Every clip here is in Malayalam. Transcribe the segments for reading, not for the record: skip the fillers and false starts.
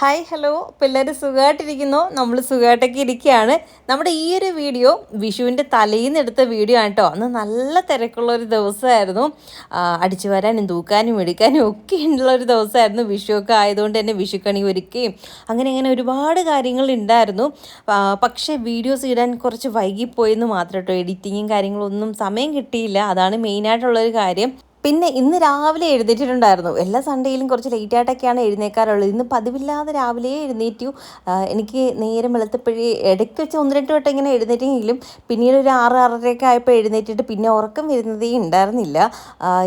ഹായ് ഹലോ, പിള്ളേർ സുഖമായിട്ടിരിക്കുന്നു. നമ്മൾ സുഖമായിട്ടൊക്കെ ഇരിക്കുകയാണ്. നമ്മുടെ ഈ ഒരു വീഡിയോ വിഷുവിൻ്റെ തലേന്ന് എടുത്ത വീഡിയോ ആണ് കേട്ടോ. അന്ന് നല്ല തിരക്കുള്ളൊരു ദിവസമായിരുന്നു. അടിച്ചു വരാനും തൂക്കാനും എടുക്കാനും ഒക്കെ ഉള്ളൊരു ദിവസമായിരുന്നു. വിഷുവൊക്കെ ആയതുകൊണ്ട് തന്നെ വിഷുക്കണി ഒരുക്കുകയും അങ്ങനെ ഒരുപാട് കാര്യങ്ങൾ ഉണ്ടായിരുന്നു. പക്ഷേ വീഡിയോസ് ഇടാൻ കുറച്ച് വൈകിപ്പോയെന്ന് മാത്രം കേട്ടോ. എഡിറ്റിങ്ങും കാര്യങ്ങളൊന്നും സമയം കിട്ടിയില്ല. അതാണ് മെയിനായിട്ടുള്ളൊരു കാര്യം. പിന്നെ ഇന്ന് രാവിലെ എഴുന്നേറ്റിട്ടുണ്ടായിരുന്നു. എല്ലാ സൺഡേയിലും കുറച്ച് ലേറ്റായിട്ടൊക്കെയാണ് എഴുന്നേക്കാറുള്ളത്. ഇന്ന് പതിവില്ലാതെ രാവിലെ എഴുന്നേറ്റു. എനിക്ക് നേരം വെളുത്തപ്പോഴേ ഇടയ്ക്ക് വെച്ച് 1-2 വട്ടം ഇങ്ങനെ എഴുന്നേറ്റെങ്കിലും പിന്നീട് ഒരു 6-6:30 ആയപ്പോൾ എഴുന്നേറ്റിട്ട് പിന്നെ ഉറക്കം വരുന്നതേ ഉണ്ടായിരുന്നില്ല.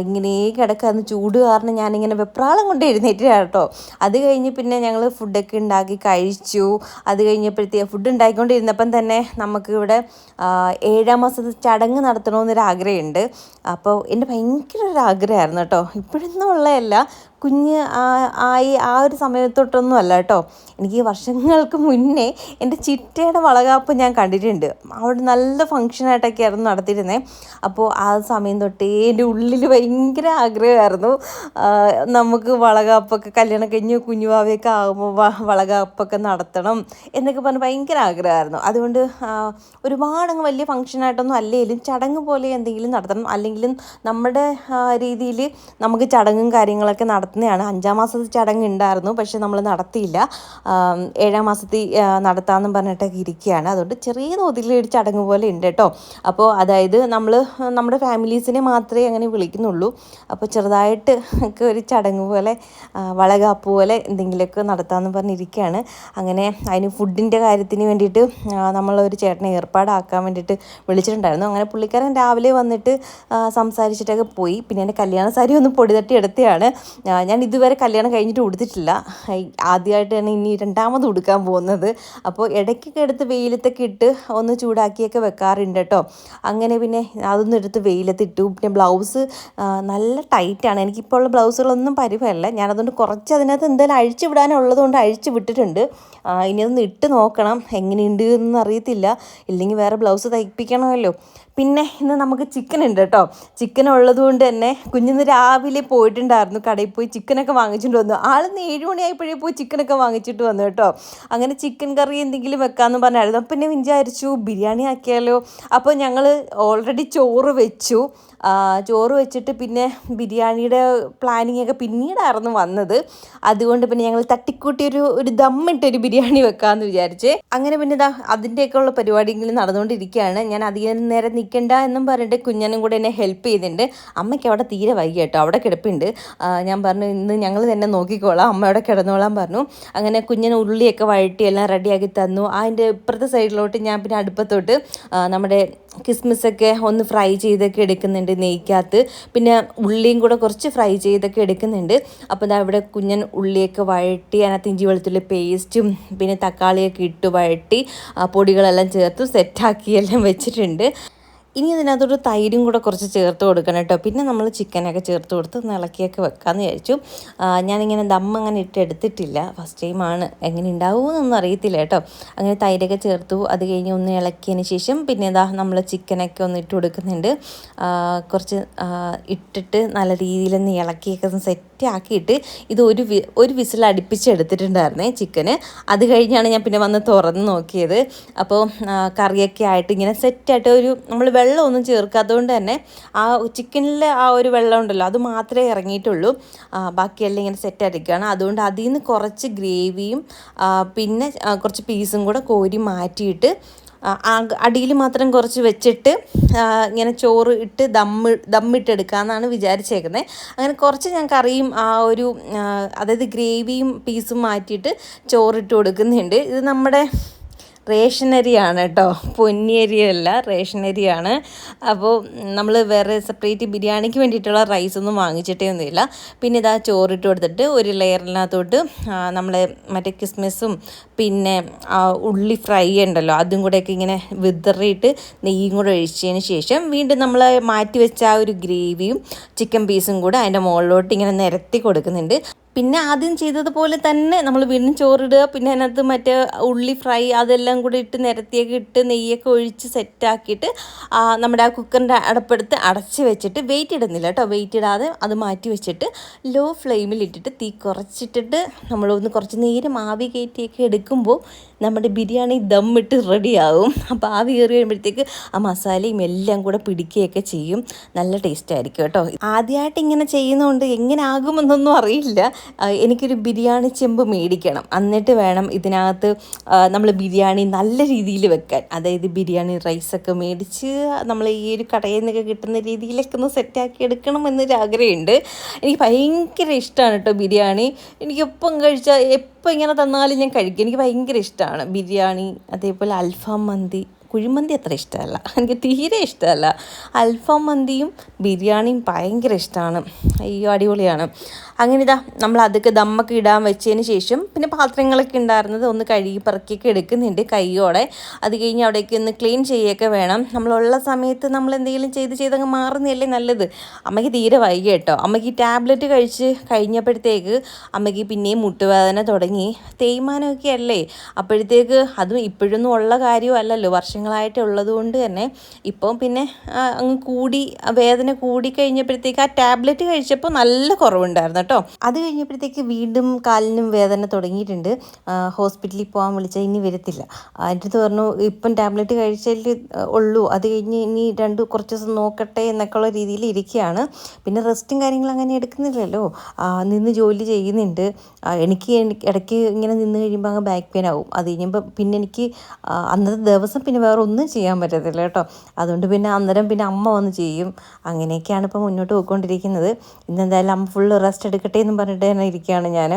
ഇങ്ങനെ കിടക്കാന്ന് ചൂട് കാരണം ഞാനിങ്ങനെ വെപ്രാളം കൊണ്ട് എഴുന്നേറ്റാ കേട്ടോ. അത് കഴിഞ്ഞ് പിന്നെ ഞങ്ങൾ ഫുഡൊക്കെ ഉണ്ടാക്കി കഴിച്ചു. അത് കഴിഞ്ഞപ്പോഴത്തേക്ക് ഫുഡ് ഉണ്ടാക്കിക്കൊണ്ടിരുന്നപ്പം തന്നെ നമുക്ക് ഇവിടെ 7-ാം മാസത്തെ ചടങ്ങ് നടത്തണമെന്നൊരാഗ്രഹമുണ്ട്. അപ്പോൾ എൻ്റെ ഭയങ്കര ആഗ്രഹമായിരുന്നു കേട്ടോ. ഇപ്പോഴൊന്നും ഉള്ളതല്ല, കുഞ്ഞ് ആയി ആ ഒരു സമയത്തൊട്ടൊന്നും അല്ല കേട്ടോ. എനിക്ക് വർഷങ്ങൾക്ക് മുന്നേ എൻ്റെ ചിറ്റയുടെ വളകാപ്പ് ഞാൻ കണ്ടിട്ടുണ്ട്. അവിടെ നല്ല ഫങ്ഷനായിട്ടൊക്കെയായിരുന്നു നടത്തിയിരുന്നത്. അപ്പോൾ ആ സമയം തൊട്ടേ എൻ്റെ ഉള്ളിൽ ഭയങ്കര ആഗ്രഹമായിരുന്നു, നമുക്ക് വളകാപ്പൊക്കെ കല്യാണം കഴിഞ്ഞ് കുഞ്ഞുവാവയൊക്കെ ആകുമ്പോൾ വളകാപ്പൊക്കെ നടത്തണം എന്നൊക്കെ പറഞ്ഞ് ഭയങ്കര ആഗ്രഹമായിരുന്നു. അതുകൊണ്ട് ഒരുപാടങ്ങ് വലിയ ഫങ്ഷനായിട്ടൊന്നും അല്ലെങ്കിലും ചടങ്ങ് പോലെ എന്തെങ്കിലും നടത്തണം. അല്ലെങ്കിലും നമ്മുടെ രീതിയിൽ നമുക്ക് ചടങ്ങും കാര്യങ്ങളൊക്കെ നടത്തുന്നതാണ്. 5-ാം മാസത്തെ ചടങ്ങ് ഉണ്ടായിരുന്നു, പക്ഷെ നമ്മൾ നടത്തിയില്ല. 7-ാം മാസത്തിൽ നടത്താമെന്നും പറഞ്ഞിട്ടൊക്കെ ഇരിക്കുകയാണ്. അതുകൊണ്ട് ചെറിയ തോതിലൊരു ചടങ്ങ് പോലെ ഉണ്ട് കേട്ടോ. അപ്പോൾ അതായത് നമ്മുടെ ഫാമിലീസിനെ മാത്രമേ അങ്ങനെ വിളിക്കുന്നുള്ളൂ. അപ്പോൾ ചെറുതായിട്ട് ഒക്കെ ഒരു ചടങ്ങ് പോലെ വളകാപ്പ് പോലെ എന്തെങ്കിലുമൊക്കെ നടത്താമെന്ന് പറഞ്ഞിരിക്കുകയാണ്. അങ്ങനെ അതിന് ഫുഡിൻ്റെ കാര്യത്തിന് വേണ്ടിയിട്ട് നമ്മളൊരു ചേട്ടനെ ഏർപ്പാടാക്കാൻ വേണ്ടിയിട്ട് വിളിച്ചിട്ടുണ്ടായിരുന്നു. അങ്ങനെ പുള്ളിക്കാരൻ രാവിലെ വന്നിട്ട് സംസാരിച്ചിട്ടൊക്കെ പോയി. പിന്നെ എൻ്റെ കല്യാണ സാരി ഒന്ന് പൊടി തട്ടി എടുത്തതാണ്. ഞാൻ ഇതുവരെ കല്യാണം കഴിഞ്ഞിട്ട് ഉടുത്തിട്ടില്ല. ആദ്യമായിട്ട് തന്നെ ഇനി 2ാമത് ഉടുക്കാൻ പോകുന്നത്. അപ്പോൾ ഇടയ്ക്കൊക്കെ എടുത്ത് വെയിലത്തൊക്കെ ഇട്ട് ഒന്ന് ചൂടാക്കിയൊക്കെ വെക്കാറുണ്ട് കേട്ടോ. അങ്ങനെ പിന്നെ അതൊന്നും എടുത്ത് വെയിലത്തിട്ടു. പിന്നെ ബ്ലൗസ് നല്ല ടൈറ്റാണ്. എനിക്കിപ്പോൾ ഉള്ള ബ്ലൗസുകളൊന്നും പരിവമല്ല. ഞാനതുകൊണ്ട് കുറച്ച് അതിനകത്ത് എന്തായാലും അഴിച്ചു വിടാനുള്ളത് കൊണ്ട് അഴിച്ചു വിട്ടിട്ടുണ്ട്. ഇനി അതൊന്ന് ഇട്ട് നോക്കണം, എങ്ങനെയുണ്ട് എന്നൊന്നും അറിയത്തില്ല. ഇല്ലെങ്കിൽ വേറെ ബ്ലൗസ് തയ്പ്പിക്കണമല്ലോ. പിന്നെ ഇന്ന് നമുക്ക് ചിക്കൻ ഉണ്ട് കേട്ടോ. ചിക്കൻ ഉള്ളത് കൊണ്ട് തന്നെ കുഞ്ഞിന്ന് രാവിലെ പോയിട്ടുണ്ടായിരുന്നു, കടയിൽ പോയി ചിക്കനൊക്കെ വാങ്ങിച്ചിട്ട് വന്നു. ആളിന്ന് 7 മണിയായപ്പോഴേ പോയി ചിക്കനൊക്കെ വാങ്ങിച്ചിട്ട് വന്നു കേട്ടോ. അങ്ങനെ ചിക്കൻ കറി എന്തെങ്കിലും വെക്കാമെന്ന് പറഞ്ഞായിരുന്നു. അപ്പം പിന്നെ വിചാരിച്ചു ബിരിയാണി ആക്കിയാലോ. അപ്പോൾ ഞങ്ങൾ ഓൾറെഡി ചോറ് വെച്ചു. ചോറ് വെച്ചിട്ട് പിന്നെ ബിരിയാണിയുടെ പ്ലാനിങ് ഒക്കെ പിന്നീടായിരുന്നു വന്നത്. അതുകൊണ്ട് പിന്നെ ഞങ്ങൾ തട്ടിക്കൂട്ടിയൊരു ദമ്മിട്ടൊരു ബിരിയാണി വെക്കാമെന്ന് വിചാരിച്ചേ. അങ്ങനെ പിന്നെ അതിൻ്റെയൊക്കെ ഉള്ള പരിപാടിയെങ്കിലും നടന്നുകൊണ്ടിരിക്കുകയാണ്. ഞാൻ അധികം നേരം നിൽക്കണ്ട എന്നും പറഞ്ഞിട്ട് കുഞ്ഞനും കൂടെ എന്നെ ഹെൽപ്പ് ചെയ്തിട്ടുണ്ട്. അമ്മയ്ക്ക് അവിടെ തീരെ വൈകി കേട്ടോ, അവിടെ കിടപ്പുണ്ട്. ഞാൻ പറഞ്ഞു ഇന്ന് ഞങ്ങൾ തന്നെ നോക്കിക്കോളാം, അമ്മ അവിടെ കിടന്നോളാൻ പറഞ്ഞു. അങ്ങനെ കുഞ്ഞിന് ഉള്ളിയൊക്കെ വഴറ്റി എല്ലാം റെഡിയാക്കി തന്നു. അതിൻ്റെ ഇപ്പുറത്തെ സൈഡിലോട്ട് ഞാൻ പിന്നെ അടുപ്പത്തോട്ട് നമ്മുടെ കിസ്മിസൊക്കെ ഒന്ന് ഫ്രൈ ചെയ്തൊക്കെ എടുക്കുന്നുണ്ട് നെയ്ക്കകത്ത്. പിന്നെ ഉള്ളിയും കൂടെ കുറച്ച് ഫ്രൈ ചെയ്തൊക്കെ എടുക്കുന്നുണ്ട്. അപ്പോൾ ഇവിടെ കുഞ്ഞൻ ഉള്ളിയൊക്കെ വഴറ്റി അതിനകത്ത് ഇഞ്ചി വെളുത്തുള്ളി പേസ്റ്റും പിന്നെ തക്കാളിയൊക്കെ ഇട്ട് വഴറ്റി പൊടികളെല്ലാം ചേർത്ത് സെറ്റാക്കി എല്ലാം വെച്ചിട്ടുണ്ട്. ഇനി അതിനകത്തോട്ട് തൈരും കൂടെ കുറച്ച് ചേർത്ത് കൊടുക്കണം കേട്ടോ. പിന്നെ നമ്മൾ ചിക്കനൊക്കെ ചേർത്ത് കൊടുത്ത് ഇളക്കിയൊക്കെ വെക്കാമെന്ന് വിചാരിച്ചു. ഞാനിങ്ങനെ അങ്ങനെ ഇട്ടെടുത്തിട്ടില്ല, ഫസ്റ്റ് ടൈമാണ്. എങ്ങനെ ഉണ്ടാവുമെന്നൊന്നും അറിയത്തില്ല കേട്ടോ. അങ്ങനെ തൈരൊക്കെ ചേർത്തു. അത് കഴിഞ്ഞ് ഒന്ന് ഇളക്കിയതിന് ശേഷം പിന്നെ നമ്മൾ ചിക്കനൊക്കെ ഒന്ന് ഇട്ട് കൊടുക്കുന്നുണ്ട്. കുറച്ച് ഇട്ടിട്ട് നല്ല രീതിയിലൊന്ന് ഇളക്കിയൊക്കെ ഒന്ന് സെറ്റാക്കിയിട്ട് ഇത് ഒരു വിസിൽ അടുപ്പിച്ചെടുത്തിട്ടുണ്ടായിരുന്നേ ചിക്കന്. അത് കഴിഞ്ഞാണ് ഞാൻ പിന്നെ വന്ന് തുറന്ന് നോക്കിയത്. അപ്പോൾ കറിയൊക്കെ ആയിട്ട് ഇങ്ങനെ സെറ്റായിട്ട് നമ്മൾ വെള്ളമൊന്നും ചേർക്കാത്തതുകൊണ്ട് തന്നെ ആ ചിക്കനിലെ ആ ഒരു വെള്ളം ഉണ്ടല്ലോ അത് മാത്രമേ ഇറങ്ങിയിട്ടുള്ളൂ. ബാക്കിയെല്ലാം ഇങ്ങനെ സെറ്റായിരിക്കുകയാണ്. അതുകൊണ്ട് അതിൽ നിന്ന് കുറച്ച് ഗ്രേവിയും പിന്നെ കുറച്ച് പീസും കൂടെ കോരി മാറ്റിയിട്ട് അടിയിൽ മാത്രം കുറച്ച് വെച്ചിട്ട് ഇങ്ങനെ ചോറ് ഇട്ട് ദമ്മിട്ടെടുക്കാമെന്നാണ് വിചാരിച്ചേക്കുന്നത്. അങ്ങനെ കുറച്ച് ഞാൻ കറിയും അതായത് ഗ്രേവിയും പീസും മാറ്റിയിട്ട് ചോറിട്ട് കൊടുക്കുന്നുണ്ട്. ഇത് നമ്മുടെ റേഷനരിയാണ് കേട്ടോ, പൊന്നിയരിയല്ല, റേഷനരിയാണ്. അപ്പോൾ നമ്മൾ വേറെ സെപ്പറേറ്റ് ബിരിയാണിക്ക് വേണ്ടിയിട്ടുള്ള റൈസൊന്നും വാങ്ങിച്ചിട്ടേ ഒന്നുമില്ല. പിന്നെ ചോറിട്ട് കൊടുത്തിട്ട് ഒരു ലെയറിനകത്തോട്ട് നമ്മളെ മറ്റേ കിസ്മിസും പിന്നെ ഉള്ളി ഫ്രൈ ഉണ്ടല്ലോ അതും കൂടെയൊക്കെ ഇങ്ങനെ വിതറിയിട്ട് നെയ്യും കൂടെ ഒഴിച്ചതിന് ശേഷം വീണ്ടും നമ്മൾ മാറ്റി വെച്ച ആ ഒരു ഗ്രേവിയും ചിക്കൻ പീസും കൂടെ അതിൻ്റെ മുകളിലോട്ട് ഇങ്ങനെ നിരത്തി കൊടുക്കുന്നുണ്ട്. പിന്നെ ആദ്യം ചെയ്തതുപോലെ തന്നെ നമ്മൾ വീണ്ടും ചോറിടുക, പിന്നെ അതിനകത്ത് മറ്റേ ഉള്ളി ഫ്രൈ അതെല്ലാം കൂടി ഇട്ട് നിരത്തിയൊക്കെ ഇട്ട് നെയ്യൊക്കെ ഒഴിച്ച് സെറ്റാക്കിയിട്ട് നമ്മുടെ ആ കുക്കറിൻ്റെ അടപ്പെടുത്ത് അടച്ച് വെച്ചിട്ട് വെയിറ്റ് ഇടുന്നില്ല കേട്ടോ, വെയിറ്റ് ഇടാതെ അത് മാറ്റി വെച്ചിട്ട് ലോ ഫ്ലെയിമിൽ ഇട്ടിട്ട് തീ കുറച്ചിട്ടിട്ട് നമ്മളൊന്ന് കുറച്ച് നേരം ആവി കയറ്റിയൊക്കെ എടുക്കുമ്പോൾ നമ്മുടെ ബിരിയാണി ദമ്മിട്ട് റെഡിയാവും. അപ്പോൾ ആവി കയറി വരുമ്പോഴത്തേക്ക് ആ മസാലയും എല്ലാം കൂടെ പിടിക്കുകയൊക്കെ ചെയ്യും. നല്ല ടേസ്റ്റ് ആയിരിക്കും കേട്ടോ. ആദ്യമായിട്ട് ഇങ്ങനെ ചെയ്യുന്നതുകൊണ്ട് എങ്ങനെ ആകുമെന്നൊന്നും അറിയില്ല. എനിക്കൊരു ബിരിയാണി ചെമ്പ് മേടിക്കണം, എന്നിട്ട് വേണം ഇതിനകത്ത് നമ്മൾ ബിരിയാണി നല്ല രീതിയിൽ വെക്കാൻ. അതായത് ബിരിയാണി റൈസൊക്കെ മേടിച്ച് നമ്മൾ ഈ ഒരു കടയിൽ നിന്നൊക്കെ കിട്ടുന്ന രീതിയിലൊക്കെ ഒന്ന് സെറ്റാക്കി എടുക്കണം എന്നൊരാഗ്രഹമുണ്ട്. എനിക്ക് ഭയങ്കര ഇഷ്ടമാണ് കേട്ടോ ബിരിയാണി. എനിക്കെപ്പം കഴിച്ചാൽ എപ്പോൾ ഇങ്ങനെ തന്നാലും ഞാൻ കഴിക്കും. എനിക്ക് ഭയങ്കര ഇഷ്ടമാണ് ബിരിയാണി. അതേപോലെ അൽഫാം മന്തി, കുഴിമന്തി അത്ര ഇഷ്ടമല്ല, എനിക്ക് തീരെ ഇഷ്ടമല്ല. അൽഫാം മന്തിയും ബിരിയാണിയും ഭയങ്കര ഇഷ്ടമാണ്. അയ്യോ അടിപൊളിയാണ്. അങ്ങനെ ഇതാ നമ്മൾ അതൊക്കെ ദമ്മൊക്കെ ഇടാൻ വെച്ചതിന് ശേഷം പിന്നെ പാത്രങ്ങളൊക്കെ ഉണ്ടായിരുന്നത് ഒന്ന് കഴുകി പറക്കിയൊക്കെ എടുക്കുന്നുണ്ട് കൈയോടെ. അത് കഴിഞ്ഞ് അവിടേക്ക് ഒന്ന് ക്ലീൻ ചെയ്യുകയൊക്കെ വേണം. നമ്മളുള്ള സമയത്ത് നമ്മൾ എന്തെങ്കിലും ചെയ്തങ്ങ് മാറുന്നതല്ലേ നല്ലത്. അമ്മയ്ക്ക് തീരെ വൈകി കേട്ടോ. അമ്മയ്ക്ക് ടാബ്ലറ്റ് കഴിച്ച് കഴിഞ്ഞപ്പോഴത്തേക്ക് അമ്മയ്ക്ക് പിന്നെയും മുട്ടുവേദന തുടങ്ങി. തേയ്മാനമൊക്കെ അല്ലേ, അപ്പോഴത്തേക്ക് അതും ഇപ്പോഴൊന്നും ഉള്ള കാര്യമല്ലല്ലോ, വർഷങ്ങളായിട്ട് ഉള്ളത് കൊണ്ട് തന്നെ ഇപ്പം പിന്നെ അങ്ങ് കൂടി വേദന കൂടി കഴിഞ്ഞപ്പോഴത്തേക്ക് ആ ടാബ്ലറ്റ് കഴിച്ചപ്പോൾ നല്ല കുറവുണ്ടായിരുന്നു കേട്ടോ. അത് കഴിഞ്ഞപ്പോഴത്തേക്ക് വീണ്ടും കാലിനും വേദന തുടങ്ങിയിട്ടുണ്ട്. ഹോസ്പിറ്റലിൽ പോകാൻ വിളിച്ചാൽ ഇനി വരത്തില്ല. എൻ്റെ അടുത്ത് പറഞ്ഞു ഇപ്പം ടാബ്ലറ്റ് കഴിച്ചാൽ ഉള്ളൂ, അത് കഴിഞ്ഞ് ഇനി കുറച്ച് ദിവസം നോക്കട്ടെ എന്നൊക്കെയുള്ള രീതിയിൽ ഇരിക്കുകയാണ്. പിന്നെ റെസ്റ്റും കാര്യങ്ങളും അങ്ങനെ എടുക്കുന്നില്ലല്ലോ, നിന്ന് ജോലി ചെയ്യുന്നുണ്ട്. എനിക്ക് ഇടയ്ക്ക് ഇങ്ങനെ നിന്ന് കഴിയുമ്പോൾ അങ്ങ് ബാക്ക് പെയിൻ ആവും. അത് കഴിയുമ്പോൾ പിന്നെ എനിക്ക് അന്നത്തെ ദിവസം പിന്നെ വേറെ ഒന്നും ചെയ്യാൻ പറ്റത്തില്ല കേട്ടോ. അതുകൊണ്ട് പിന്നെ അന്നേരം പിന്നെ അമ്മ വന്ന് ചെയ്യും. അങ്ങനെയൊക്കെയാണ് ഇപ്പോൾ മുന്നോട്ട് പോയിക്കൊണ്ടിരിക്കുന്നത്. ഇന്നെന്തായാലും അമ്മ ഫുള്ള് റെസ്റ്റ് എടുക്കട്ടെ എന്നും പറഞ്ഞിട്ട് തന്നെ ഇരിക്കുകയാണ് ഞാൻ.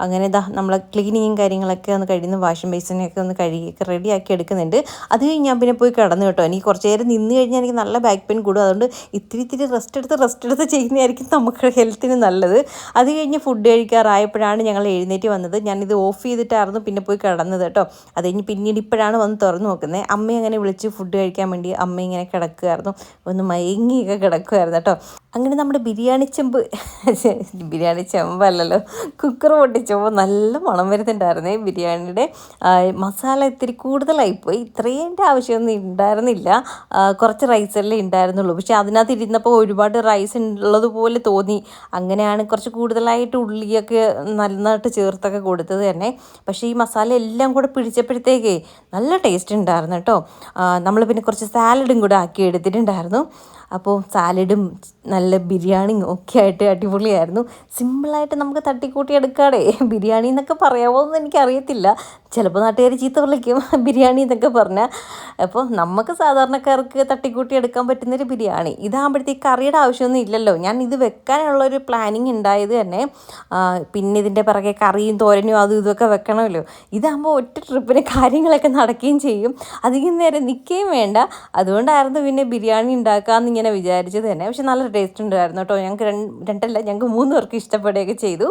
അങ്ങനെ ഇതാ നമ്മളെ ക്ലീനിങ്ങും കാര്യങ്ങളൊക്കെ ഒന്ന് കഴിയുന്നു, വാഷിംഗ് ബേസിനൊക്കെ ഒന്ന് കഴുകിയൊക്കെ റെഡിയാക്കി എടുക്കുന്നുണ്ട്. അത് കഴിഞ്ഞ് ഞാൻ പിന്നെ പോയി കിടന്നു കേട്ടോ. എനിക്ക് കുറച്ച് നേരം നിന്ന് കഴിഞ്ഞാൽ എനിക്ക് നല്ല ബാക്ക് പെയിൻ കൂടും. അതുകൊണ്ട് ഇത്തിരി റെസ്റ്റ് എടുത്ത് ചെയ്യുന്നതായിരിക്കും നമുക്ക് ഹെൽത്തിന് നല്ലത്. അത് കഴിഞ്ഞ് ഫുഡ് കഴിക്കാറായപ്പോഴാണ് ഞങ്ങൾ എഴുന്നേറ്റ് വന്നത്. ഞാനിത് ഓഫ് ചെയ്തിട്ടായിരുന്നു പിന്നെ പോയി കിടന്നത് കേട്ടോ. അത് കഴിഞ്ഞ് പിന്നീട് ഇപ്പോഴാണ് വന്ന് തുറന്നു നോക്കുന്നത്. അമ്മ അങ്ങനെ വിളിച്ച് ഫുഡ് കഴിക്കാൻ വേണ്ടി അമ്മ ഇങ്ങനെ കിടക്കുമായിരുന്നു, ഒന്ന് മയങ്ങിയൊക്കെ കിടക്കുമായിരുന്നു കേട്ടോ. അങ്ങനെ നമ്മുടെ ബിരിയാണി ചെമ്പല്ലല്ലോ, കുക്കർ പൊട്ടിച്ചപ്പോൾ നല്ല മണം വരുന്നുണ്ടായിരുന്നേ. ബിരിയാണിയുടെ മസാല ഇത്തിരി കൂടുതലായിപ്പോയി. ഇത്രേൻ്റെ ആവശ്യമൊന്നും ഉണ്ടായിരുന്നില്ല. കുറച്ച് റൈസല്ലേ ഉണ്ടായിരുന്നുള്ളൂ. പക്ഷേ അതിനകത്ത് ഇരുന്നപ്പോൾ ഒരുപാട് റൈസ് ഉള്ളതുപോലെ തോന്നി. അങ്ങനെയാണ് കുറച്ച് കൂടുതലായിട്ട് ഉള്ളിയൊക്കെ നന്നായിട്ട് ചേർത്തൊക്കെ കൊടുത്തത് തന്നെ. പക്ഷേ ഈ മസാല എല്ലാം കൂടെ പിടിച്ചപ്പോഴത്തേക്കേ നല്ല ടേസ്റ്റ് ഉണ്ടായിരുന്നു കേട്ടോ. നമ്മൾ പിന്നെ കുറച്ച് സാലഡും കൂടെ ആക്കി എടുത്തിട്ടുണ്ടായിരുന്നു. അപ്പോൾ സാലഡും നല്ല ബിരിയാണിയും ഒക്കെ ആയിട്ട് അടിപൊളിയായിരുന്നു. സിമ്പിളായിട്ട് നമുക്ക് തട്ടിക്കൂട്ടി എടുക്കാടേ. ബിരിയാണി എന്നൊക്കെ പറയാമോ എന്ന് എനിക്കറിയത്തില്ല, ചിലപ്പോൾ നാട്ടുകാർ ചീത്ത വിളിക്കും ബിരിയാണി എന്നൊക്കെ പറഞ്ഞാൽ. അപ്പോൾ നമുക്ക് സാധാരണക്കാർക്ക് തട്ടിക്കൂട്ടി എടുക്കാൻ പറ്റുന്നൊരു ബിരിയാണി. ഇതാകുമ്പോഴത്തേക്ക് കറിയുടെ ആവശ്യമൊന്നും ഇല്ലല്ലോ. ഞാൻ ഇത് വെക്കാനുള്ളൊരു പ്ലാനിങ് ഉണ്ടായത് തന്നെ പിന്നെ ഇതിൻ്റെ പിറകെ കറിയും തോരനും അതും ഇതൊക്കെ വെക്കണമല്ലോ. ഇതാകുമ്പോൾ ഒറ്റ ട്രിപ്പിന് കാര്യങ്ങളൊക്കെ നടക്കുകയും ചെയ്യും, അധികം നേരം നിൽക്കുകയും വേണ്ട. അതുകൊണ്ടായിരുന്നു പിന്നെ ബിരിയാണി ഉണ്ടാക്കാമെന്ന് ഇങ്ങനെ വിചാരിച്ചത് തന്നെ. പക്ഷെ നല്ല ടേസ്റ്റ് ഉണ്ടായിരുന്നു കേട്ടോ. ഞങ്ങൾക്ക് ഞങ്ങൾക്ക് 3 പേർക്ക് ഇഷ്ടപ്പെടുകയൊക്കെ ചെയ്തു.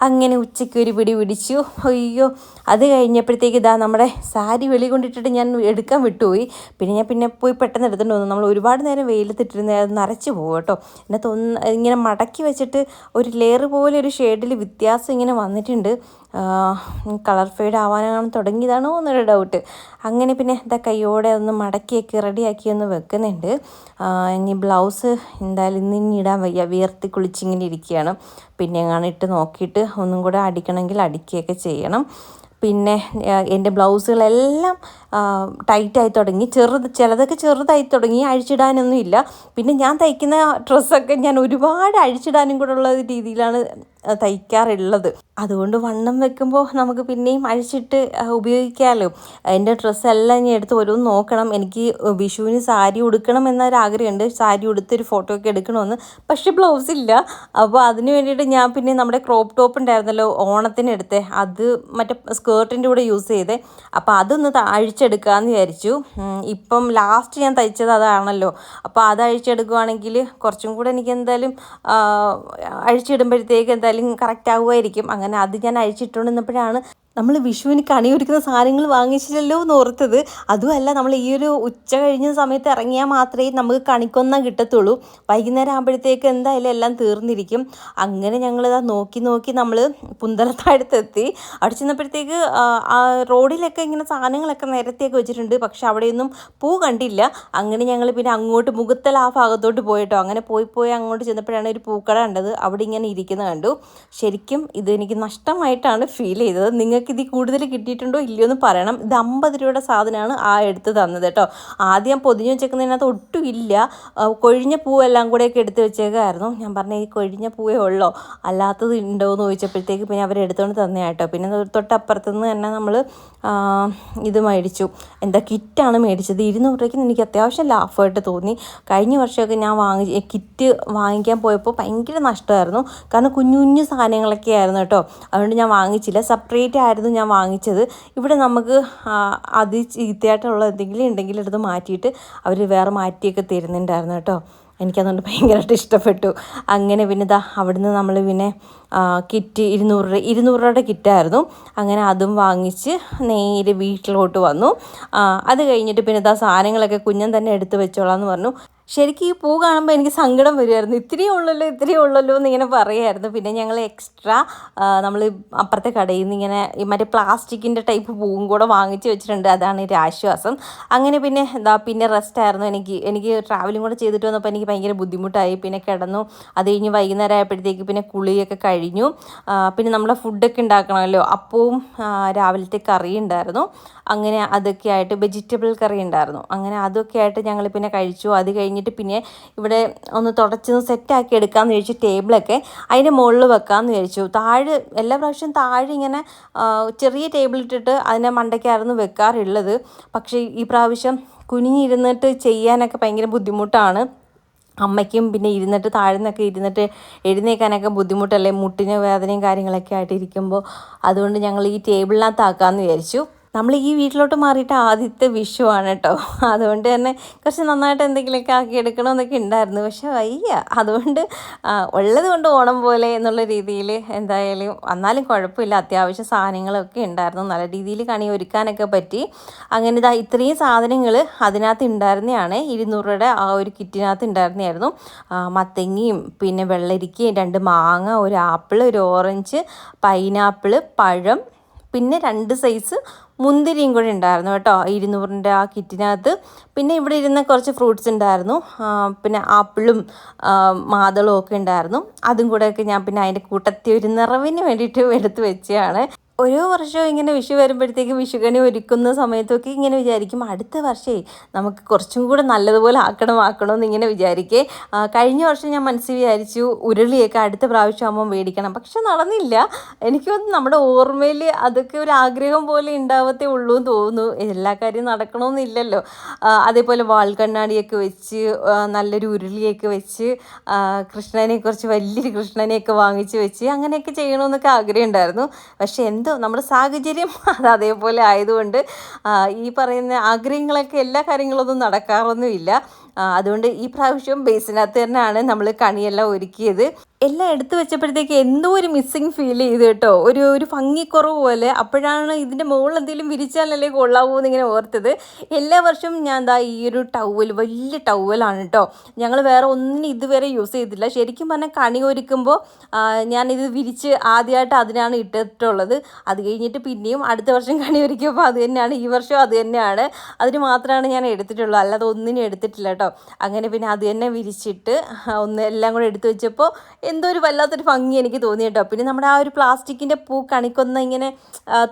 അങ്ങനെ ഉച്ചയ്ക്ക് ഒരു പിടി പിടിച്ചു. അയ്യോ, അത് കഴിഞ്ഞപ്പോഴത്തേക്ക് ഇതാ നമ്മുടെ സാരി വെളി കൊണ്ടിട്ടിട്ട് ഞാൻ എടുക്കാൻ വിട്ടുപോയി. പിന്നെ പോയി പെട്ടെന്ന് എടുത്തിട്ട് വന്നു. നമ്മൾ ഒരുപാട് നേരം വെയിലത്തിട്ടിരുന്ന് അത് നരച്ച് പോകും കേട്ടോ. ഇതിനകത്ത് ഇങ്ങനെ മടക്കി വെച്ചിട്ട് ഒരു ലെയർ പോലെ ഒരു ഷെയ്ഡിൽ വ്യത്യാസം ഇങ്ങനെ വന്നിട്ടുണ്ട്. കളർ ഫെയ്ഡ് ആവാനാണ് തുടങ്ങിയതാണോ എന്നൊരു ഡൗട്ട്. അങ്ങനെ പിന്നെ ഇതാ കയ്യോടെ ഒന്ന് മടക്കിയൊക്കെ റെഡിയാക്കി ഒന്ന് വെക്കുന്നുണ്ട്. ഇനി ബ്ലൗസ് എന്തായാലും ഇനി ഇടാൻ വയ്യ, വിയർത്തി കുളിച്ചിങ്ങനെ ഇരിക്കുകയാണ്. പിന്നെ എങ്ങാനും ഇട്ട് നോക്കിയിട്ട് ഒന്നും കൂടെ അടിക്കണമെങ്കിൽ അടിക്കുകയൊക്കെ ചെയ്യണം. പിന്നെ എൻ്റെ ബ്ലൗസുകളെല്ലാം ടൈറ്റായി തുടങ്ങി, ചിലതൊക്കെ ചെറുതായി തുടങ്ങി, അഴിച്ചിടാനൊന്നും ഇല്ല. പിന്നെ ഞാൻ തയ്ക്കുന്ന ഡ്രസ്സൊക്കെ ഞാൻ ഒരുപാട് അഴിച്ചിടാനും കൂടെ ഉള്ള രീതിയിലാണ് തയ്ക്കാറുള്ളത്. അതുകൊണ്ട് വണ്ണം വെക്കുമ്പോൾ നമുക്ക് പിന്നെയും അഴിച്ചിട്ട് ഉപയോഗിക്കാമല്ലോ. എൻ്റെ ഡ്രസ്സെല്ലാം ഞാൻ എടുത്ത് ഓരോന്ന് നോക്കണം. എനിക്ക് വിഷുവിന് സാരി ഉടുക്കണം എന്നൊരാഗ്രഹമുണ്ട്, സാരി ഉടുത്തൊരു ഫോട്ടോ ഒക്കെ എടുക്കണമെന്ന്. പക്ഷേ ബ്ലൗസ് ഇല്ല. അപ്പോൾ അതിന് വേണ്ടിയിട്ട് ഞാൻ പിന്നെ നമ്മുടെ ക്രോപ്പ് ടോപ്പ് ഉണ്ടായിരുന്നല്ലോ ഓണത്തിന് എടുത്തേ, അത് മറ്റേ സ്കേർട്ടിൻ്റെ കൂടെ യൂസ് ചെയ്തേ. അപ്പോൾ അതൊന്ന് അഴിച്ചെടുക്കാമെന്ന് വിചാരിച്ചു. ഇപ്പം ലാസ്റ്റ് ഞാൻ തയ്ച്ചത് അതാണല്ലോ. അപ്പോൾ അത് അഴിച്ചെടുക്കുകയാണെങ്കിൽ കുറച്ചും കൂടെ എനിക്ക് എന്തായാലും അഴിച്ചിടുമ്പോഴത്തേക്ക് എന്തായാലും കറക്റ്റ് ആകുമായിരിക്കും. അങ്ങനെ അത് ഞാൻ അഴിച്ചിട്ടുകൊണ്ടിരുന്നപ്പോഴാണ് നമ്മൾ വിഷുവിന് കണി ഒരുക്കുന്ന സാധനങ്ങൾ വാങ്ങിച്ചില്ലല്ലോ എന്ന് ഓർത്തത്. അതുമല്ല, നമ്മൾ ഈ ഒരു ഉച്ച കഴിഞ്ഞ സമയത്ത് ഇറങ്ങിയാൽ മാത്രമേ നമുക്ക് കണിക്കൊന്ന കിട്ടത്തുള്ളൂ. വൈകുന്നേരം ആകുമ്പോഴത്തേക്ക് എന്തായാലും എല്ലാം തീർന്നിരിക്കും. അങ്ങനെ ഞങ്ങളിതാ നോക്കി നോക്കി നമ്മൾ പുന്തലത്താഴത്തെത്തി. അവിടെ ചെന്നപ്പോഴത്തേക്ക് റോഡിലൊക്കെ ഇങ്ങനെ സാധനങ്ങളൊക്കെ നിരത്തിയൊക്കെ വെച്ചിട്ടുണ്ട്. പക്ഷെ അവിടെയൊന്നും പൂ കണ്ടില്ല. അങ്ങനെ ഞങ്ങൾ പിന്നെ അങ്ങോട്ട് മുഖത്തല ആ ഭാഗത്തോട്ട് പോയിട്ടോ. അങ്ങനെ പോയി അങ്ങോട്ട് ചെന്നപ്പോഴാണ് ഒരു പൂക്കട കണ്ടത്. അവിടെ ഇങ്ങനെ ഇരിക്കുന്നത് കണ്ടു. ശരിക്കും ഇത് എനിക്ക് നഷ്ടമായിട്ടാണ് ഫീൽ ചെയ്തത്. നിങ്ങൾക്ക് ഇതിൽ കൂടുതൽ കിട്ടിയിട്ടുണ്ടോ ഇല്ലയോ എന്ന് പറയണം. ഇത് 50 രൂപയുടെ സാധനമാണ് എടുത്ത് തന്നത് കേട്ടോ. ആദ്യം പൊതിഞ്ഞ് വെച്ചേക്കുന്നതിനകത്ത് ഒട്ടും ഇല്ല. കൊഴിഞ്ഞ പൂവെല്ലാം കൂടെയൊക്കെ എടുത്ത് വെച്ചേക്കായിരുന്നു. ഞാൻ പറഞ്ഞ ഈ കൊഴിഞ്ഞ പൂവേ ഉള്ളോ, അല്ലാത്തത് ഉണ്ടോ എന്ന് ചോദിച്ചപ്പോഴത്തേക്ക് പിന്നെ അവരെടുത്തുകൊണ്ട് തന്നെ കേട്ടോ. പിന്നെ തൊട്ടപ്പുറത്തുനിന്ന് തന്നെ നമ്മൾ ഇത് മേടിച്ചു. എന്താ കിറ്റാണ് മേടിച്ചത്. 200 രൂപയ്ക്ക് എനിക്ക് അത്യാവശ്യം ലാഭമായിട്ട് തോന്നി. കഴിഞ്ഞ വർഷമൊക്കെ ഞാൻ കിറ്റ് വാങ്ങിക്കാൻ പോയപ്പോൾ ഭയങ്കര നഷ്ടമായിരുന്നു. കാരണം കുഞ്ഞു കുഞ്ഞു സാധനങ്ങളൊക്കെ ആയിരുന്നു കേട്ടോ. അതുകൊണ്ട് ഞാൻ വാങ്ങിച്ചില്ല. സെപ്പറേറ്റ് ആയിരുന്നു ഞാൻ വാങ്ങിച്ചത്. ഇവിടെ നമുക്ക് ചീത്തയായിട്ടുള്ള എന്തെങ്കിലും ഉണ്ടെങ്കിൽ എടുത്ത് മാറ്റിയിട്ട് അവർ വേറെ മാറ്റിയൊക്കെ തരുന്നുണ്ടായിരുന്നു കേട്ടോ. എനിക്കതുകൊണ്ട് ഭയങ്കരമായിട്ട് ഇഷ്ടപ്പെട്ടു. അങ്ങനെ പിന്നെ അവിടുന്ന് നമ്മൾ പിന്നെ കിറ്റ് 200 രൂപയുടെ കിറ്റായിരുന്നു. അങ്ങനെ അതും വാങ്ങിച്ച് നേരെ വീട്ടിലോട്ട് വന്നു. അത് കഴിഞ്ഞിട്ട് പിന്നെ സാധനങ്ങളൊക്കെ കുഞ്ഞൻ തന്നെ എടുത്ത് വെച്ചോളാം എന്ന് പറഞ്ഞു. ശരിക്കും ഈ പൂ കാണുമ്പോൾ എനിക്ക് സങ്കടം വരുമായിരുന്നു. ഇത്രയേ ഉള്ളല്ലോ എന്നിങ്ങനെ പറയുമായിരുന്നു. പിന്നെ ഞങ്ങൾ എക്സ്ട്രാ നമ്മൾ അപ്പുറത്തെ കടയിൽ നിന്ന് ഇങ്ങനെ മറ്റേ പ്ലാസ്റ്റിക്കിൻ്റെ ടൈപ്പ് പൂവും കൂടെ വാങ്ങിച്ച് വെച്ചിട്ടുണ്ട്. അതാണ് ഒരു ആശ്വാസം. അങ്ങനെ പിന്നെ റെസ്റ്റായിരുന്നു. എനിക്ക് ട്രാവലിംഗ് കൂടെ ചെയ്തിട്ട് വന്നപ്പോൾ എനിക്ക് ഭയങ്കര ബുദ്ധിമുട്ടായി. പിന്നെ കിടന്നു. അത് കഴിഞ്ഞ് വൈകുന്നേരം ആയപ്പോഴത്തേക്ക് പിന്നെ കുളിയൊക്കെ കഴിഞ്ഞു. പിന്നെ നമ്മളെ ഫുഡൊക്കെ ഉണ്ടാക്കണമല്ലോ. അപ്പവും രാവിലത്തെ കറി ഉണ്ടായിരുന്നു. അങ്ങനെ അതൊക്കെ ആയിട്ട് വെജിറ്റബിൾ കറി ഉണ്ടായിരുന്നു. അങ്ങനെ അതൊക്കെ ആയിട്ട് ഞങ്ങൾ പിന്നെ കഴിച്ചു. അത് കഴിഞ്ഞിട്ട് പിന്നെ ഇവിടെ ഒന്ന് തുടച്ചൊന്ന് സെറ്റാക്കി എടുക്കാമെന്ന് ചോദിച്ചു. ടേബിളൊക്കെ അതിൻ്റെ മുകളിൽ വെക്കാമെന്ന് വിചാരിച്ചു. എല്ലാ പ്രാവശ്യവും താഴെ ഇങ്ങനെ ചെറിയ ടേബിൾ ഇട്ടിട്ട് അതിൻ്റെ മണ്ടയ്ക്കായിരുന്നു വെക്കാറുള്ളത്. പക്ഷേ ഈ പ്രാവശ്യം കുനിഞ്ഞിരുന്നിട്ട് ചെയ്യാനൊക്കെ ഭയങ്കര ബുദ്ധിമുട്ടാണ്. അമ്മയ്ക്കും പിന്നെ താഴ്ന്നൊക്കെ ഇരുന്നിട്ട് എഴുന്നേൽക്കാനൊക്കെ ബുദ്ധിമുട്ടല്ലേ, മുട്ടിന് വേദനയും കാര്യങ്ങളൊക്കെ ആയിട്ട് ഇരിക്കുമ്പോൾ. അതുകൊണ്ട് ഞങ്ങൾ ഈ ടേബിളിനകത്താക്കാമെന്ന് വിചാരിച്ചു. നമ്മൾ ഈ വീട്ടിലോട്ട് മാറിയിട്ട് ആദ്യത്തെ വിഷുവാണ് കേട്ടോ. അതുകൊണ്ട് തന്നെ കുറച്ച് നന്നായിട്ട് എന്തെങ്കിലുമൊക്കെ ആക്കിയെടുക്കണമെന്നൊക്കെ ഉണ്ടായിരുന്നു. പക്ഷെ വയ്യ. അതുകൊണ്ട് ഉള്ളത് കൊണ്ട് ഓണം പോലെ എന്നുള്ള രീതിയിൽ എന്തായാലും എന്നാലും കുഴപ്പമില്ല. അത്യാവശ്യം സാധനങ്ങളൊക്കെ ഉണ്ടായിരുന്നു. നല്ല രീതിയിൽ കണി ഒരുക്കാനൊക്കെ പറ്റി. അങ്ങനെ ഇത്രയും സാധനങ്ങൾ അതിനകത്ത് ഉണ്ടായിരുന്നതാണ്. 200 രൂപയുടെ ആ ഒരു കിറ്റിനകത്ത് ഉണ്ടായിരുന്നതായിരുന്നു. മത്തങ്ങയും പിന്നെ വെള്ളരിക്കയും 2 മാങ്ങ, ഒരു ആപ്പിൾ, ഒരു ഓറഞ്ച്, പൈനാപ്പിൾ, പഴം, പിന്നെ 2 സൈസ് മുന്തിരിയും കൂടെ ഉണ്ടായിരുന്നു കേട്ടോ 200-ൻ്റെ ആ കിറ്റിനകത്ത്. പിന്നെ ഇവിടെ ഇരുന്ന കുറച്ച് ഫ്രൂട്ട്സ് ഉണ്ടായിരുന്നു. പിന്നെ ആപ്പിളും മാതളവും ഒക്കെ ഉണ്ടായിരുന്നു. അതും കൂടെയൊക്കെ ഞാൻ പിന്നെ അതിൻ്റെ കൂട്ടത്തിൽ ഒരു നിറവിന് വേണ്ടിയിട്ട് എടുത്ത് വെച്ചതാണ്. ഓരോ വർഷവും ഇങ്ങനെ വിഷു വരുമ്പോഴത്തേക്കും വിഷുക്കണി ഒരുക്കുന്ന സമയത്തൊക്കെ ഇങ്ങനെ വിചാരിക്കും അടുത്ത വർഷമേ നമുക്ക് കുറച്ചും കൂടെ നല്ലതുപോലെ ആക്കണമെന്ന് ഇങ്ങനെ വിചാരിക്കേ. കഴിഞ്ഞ വർഷം ഞാൻ മനസ്സിൽ വിചാരിച്ചു ഉരുളിയൊക്കെ അടുത്ത പ്രാവശ്യം ആകുമ്പോൾ മേടിക്കണം. പക്ഷെ നടന്നില്ല. എനിക്കൊന്നും നമ്മുടെ ഓർമ്മയിൽ അതൊക്കെ ഒരു ആഗ്രഹം പോലെ ഉണ്ടാവത്തേ ഉള്ളൂ എന്ന് തോന്നുന്നു. എല്ലാ കാര്യവും നടക്കണമെന്നില്ലല്ലോ. അതേപോലെ വാൽക്കണ്ണാടിയൊക്കെ വെച്ച് നല്ലൊരു ഉരുളിയൊക്കെ വെച്ച് കുറച്ച് വലിയൊരു കൃഷ്ണനെയൊക്കെ വാങ്ങിച്ച് വെച്ച് അങ്ങനെയൊക്കെ ചെയ്യണമെന്നൊക്കെ ആഗ്രഹം ഉണ്ടായിരുന്നു. പക്ഷെ നമ്മുടെ സാഹചര്യം അത് അതേപോലെ ആയതുകൊണ്ട് ഈ പറയുന്ന ആഗ്രഹങ്ങളൊക്കെ എല്ലാ കാര്യങ്ങളൊന്നും നടക്കാറൊന്നുമില്ല. അതുകൊണ്ട് ഈ പ്രാവശ്യം ബേസിനകത്ത് തന്നെയാണ് നമ്മൾ കണിയെല്ലാം ഒരുക്കിയത്. എല്ലാം എടുത്തു വെച്ചപ്പോഴത്തേക്ക് എന്തോ ഒരു മിസ്സിങ് ഫീൽ ചെയ്തു കേട്ടോ. ഒരു ഭംഗിക്കുറവ് പോലെ. അപ്പോഴാണ് ഇതിൻ്റെ മുകളിൽ എന്തെങ്കിലും വിരിച്ചാലല്ലേ കൊള്ളാവൂ എന്നിങ്ങനെ ഓർത്തത്. എല്ലാ വർഷവും ഞാൻ ഈ ഒരു വലിയ ടവലാണ് കേട്ടോ. ഞങ്ങൾ വേറെ ഒന്നിനും ഇതുവരെ യൂസ് ചെയ്തില്ല. ശരിക്കും പറഞ്ഞാൽ കണി ഒരുക്കുമ്പോൾ ഞാനിത് വിരിച്ച് ആദ്യമായിട്ട് അതിനാണ് ഇട്ടിട്ടുള്ളത്. അത് കഴിഞ്ഞിട്ട് പിന്നെയും അടുത്ത വർഷം കണി ഒരുക്കുമ്പോൾ അത് തന്നെയാണ്, ഈ വർഷം അത് തന്നെയാണ്. അതിന് മാത്രമാണ് ഞാൻ എടുത്തിട്ടുള്ളൂ, അല്ലാതെ ഒന്നിനും എടുത്തിട്ടില്ല കേട്ടോ. അങ്ങനെ പിന്നെ അത് തന്നെ വിരിച്ചിട്ട് എല്ലാം കൂടെ എടുത്തു വെച്ചപ്പോൾ എന്തോ ഒരു വല്ലാത്തൊരു ഭംഗി എനിക്ക് തോന്നി കേട്ടോ. പിന്നെ നമ്മുടെ ആ ഒരു പ്ലാസ്റ്റിക്കിൻ്റെ പൂ കണിക്കൊന്ന ഇങ്ങനെ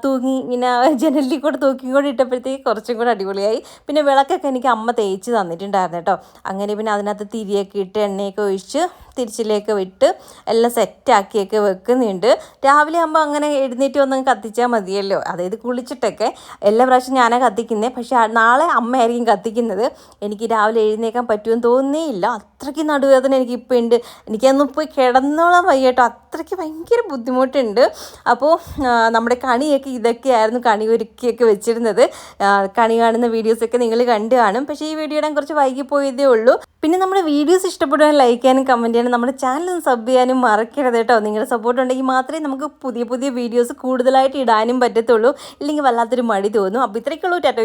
തൂങ്ങി ഇങ്ങനെ ജനലിൽ കൂടെ തൂക്കി കൂടെ ഇട്ടപ്പോഴത്തേക്ക് കുറച്ചും കൂടെ അടിപൊളിയായി. പിന്നെ വിളക്കൊക്കെ എനിക്ക് അമ്മ തേച്ച് തന്നിട്ടുണ്ടായിരുന്നു കേട്ടോ. അങ്ങനെ പിന്നെ അതിനകത്ത് തിരിയൊക്കെ ഇട്ട് എണ്ണയൊക്കെ ഒഴിച്ച് തിരിച്ചിലേക്ക് വിട്ട് എല്ലാം സെറ്റാക്കിയൊക്കെ വെക്കുന്നുണ്ട്. രാവിലെ ആകുമ്പോൾ അങ്ങനെ എഴുന്നേറ്റ് വന്ന് കത്തിച്ചാൽ മതിയല്ലോ. അതായത് കുളിച്ചിട്ടൊക്കെ എല്ലാ പ്രാവശ്യം ഞാനാണ് കത്തിക്കുന്നത്. പക്ഷേ നാളെ അമ്മയായിരിക്കും കത്തിക്കുന്നത്. എനിക്ക് രാവിലെ എഴുന്നേക്കാൻ പറ്റുമെന്ന് തോന്നിയില്ല. അത്രയ്ക്ക് നടുവേദന എനിക്കിപ്പോൾ ഉണ്ട്. എനിക്കൊന്നും പോയി കിടന്നോളാൻ വയ്യ കേട്ടോ. അത്രയ്ക്ക് ഭയങ്കര ബുദ്ധിമുട്ടുണ്ട്. അപ്പോൾ നമ്മുടെ കണിയൊക്കെ ഇതൊക്കെയായിരുന്നു കണി ഒരുക്കിയൊക്കെ വെച്ചിരുന്നത്. കണി കാണുന്ന വീഡിയോസൊക്കെ നിങ്ങൾ കണ്ടു കാണും. പക്ഷേ ഈ വീഡിയോ ഇടാൻ കുറച്ച് വൈകിപ്പോയതേ ഉള്ളൂ. പിന്നെ നമ്മുടെ വീഡിയോസ് ഇഷ്ടപ്പെടുവാൻ ലൈക്ക് ചെയ്യാനും കമൻറ്റ് ചെയ്യാനും ചെയ്യണം, നമ്മുടെ ചാനൽ ഒന്ന് സബ് ചെയ്യാനും മറക്കരുത് കേട്ടോ. നിങ്ങളുടെ സപ്പോർട്ട് ഉണ്ടെങ്കിൽ മാത്രമേ നമുക്ക് പുതിയ പുതിയ വീഡിയോസ് കൂടുതലായിട്ട് ഇടാനും പറ്റത്തുള്ളൂ. ഇല്ലെങ്കിൽ വല്ലാത്തൊരു മടി തോന്നും. അപ്പോൾ ഇത്രയൊക്കെയുള്ളൂ. ടാറ്റ.